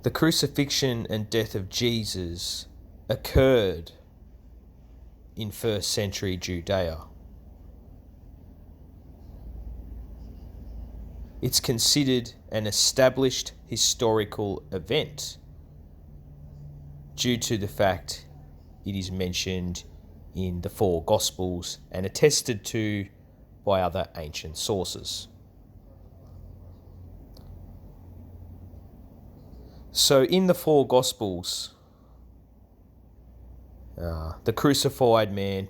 The crucifixion and death of Jesus occurred in first century Judea. It's considered an established historical event due to the fact it is mentioned in the four Gospels and attested to by other ancient sources. So in the four Gospels, the crucified man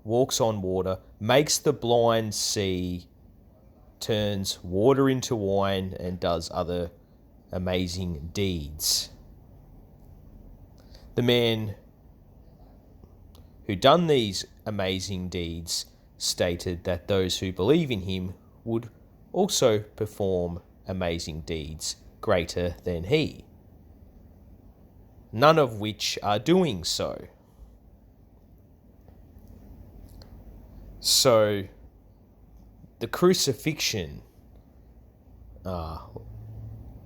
walks on water, makes the blind see, turns water into wine, and does other amazing deeds. The man who done these amazing deeds stated that those who believe in him would also perform amazing deeds greater than he, none of which are doing so. So, the crucifixion,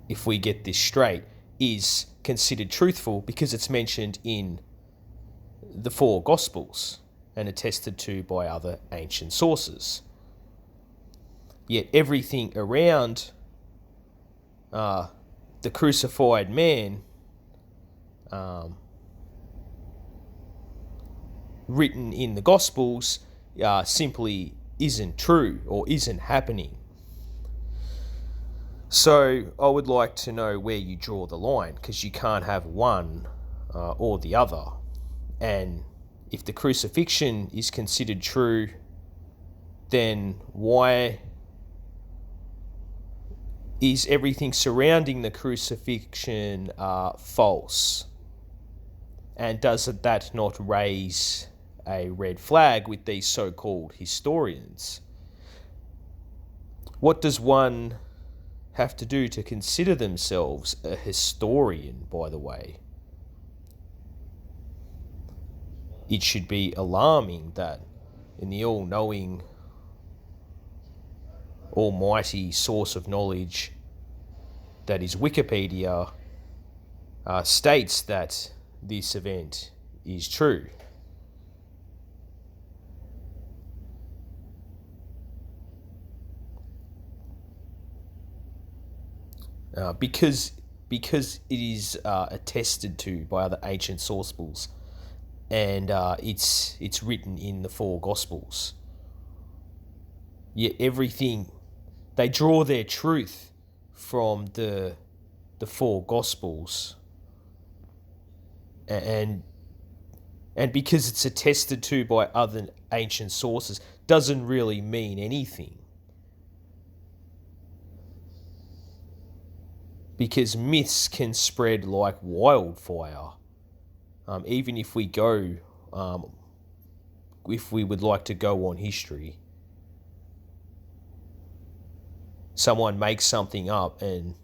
if we get this straight, is considered truthful because it's mentioned in the four Gospels and attested to by other ancient sources. Yet everything around the crucified man written in the Gospels simply isn't true or isn't happening. So I would like to know where you draw the line, because you can't have one or the other. And if the crucifixion is considered true, then why is everything surrounding the crucifixion false? And does that not raise a red flag with these so-called historians? What does one have to do to consider themselves a historian, by the way? It should be alarming that in the all-knowing, almighty source of knowledge that is Wikipedia states that this event is true. Because it is attested to by other ancient sources, and it's written in the four Gospels. Yet everything, they draw their truth from the four Gospels, and because it's attested to by other ancient sources doesn't really mean anything. Because myths can spread like wildfire. Even if we would like to go on history, someone makes something up and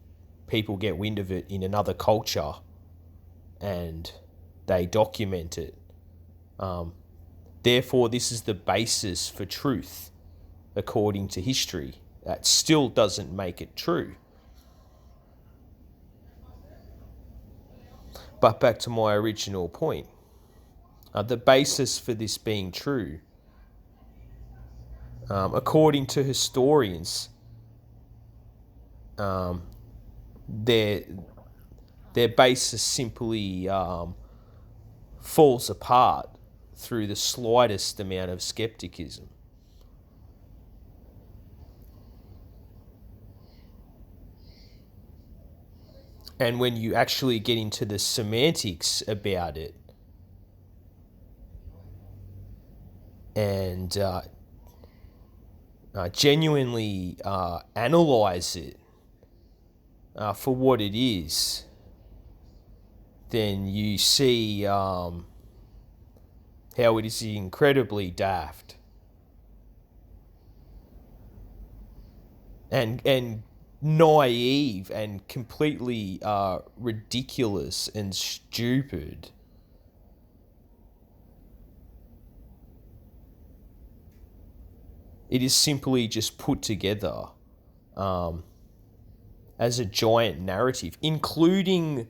people get wind of it in another culture and they document it. Therefore, this is the basis for truth, according to history. That still doesn't make it true. But back to my original point, the basis for this being true, according to historians, their basis simply falls apart through the slightest amount of skepticism. And when you actually get into the semantics about it and genuinely analyze it for what it is, then you see how it is incredibly daft and naive and completely ridiculous and stupid. It is simply just put together as a giant narrative, including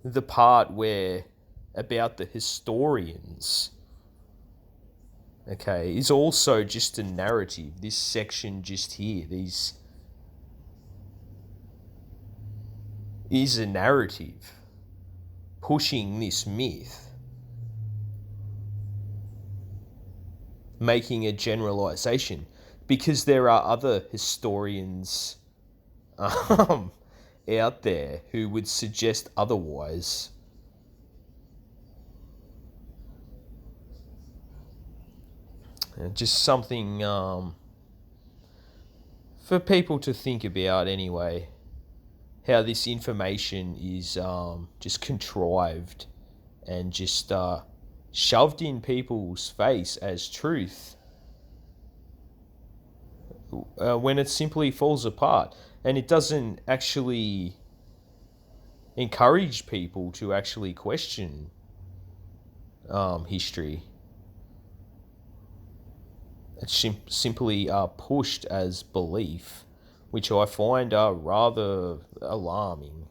the part where about the historians, okay, is also just a narrative. This section just here, these is a narrative pushing this myth, making a generalization, because there are other historians out there who would suggest otherwise. Just something for people to think about anyway, how this information is just contrived and just shoved in people's face as truth when it simply falls apart, and it doesn't actually encourage people to actually question history. It's simply pushed as belief, which I find rather alarming.